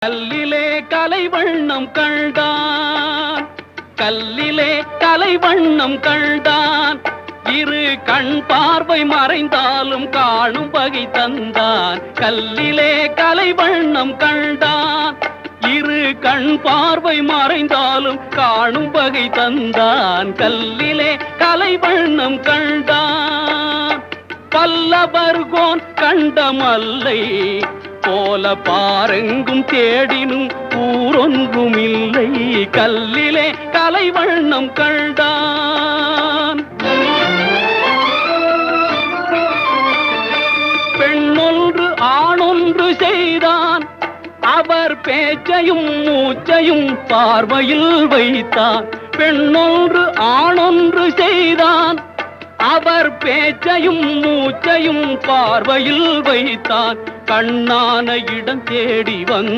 கல்லிலே கலைவண்ணம் கண்டான், கல்லிலே கலைவண்ணம் கண்டான். இரு கண் பார்வை மறைந்தாலும் காணும் வகை தந்தான். கல்லிலே கலைவண்ணம் கண்டான், இரு கண் பார்வை மறைந்தாலும் காணும் வகை தந்தான். கல்லிலே கலைவண்ணம் கண்டான். பல்லவர்கோன் கண்ட மல்லை போல பாரெங்கும் தேடினும் ஊரொன்றும் இல்லை. கல்லிலே கலைவண்ணம் கண்டான். பெண்ணொன்று ஆணொன்று செய்தான், அவர் பேச்சையும் மூச்சையும் பார்வையில் வைத்தான். பெண்ணொன்று ஆணொன்று செய்தான், அவர் பேச்சையும் மூச்சையும் பார்வையில் வைத்தான். கண்ணான இடம் தேடி வந்து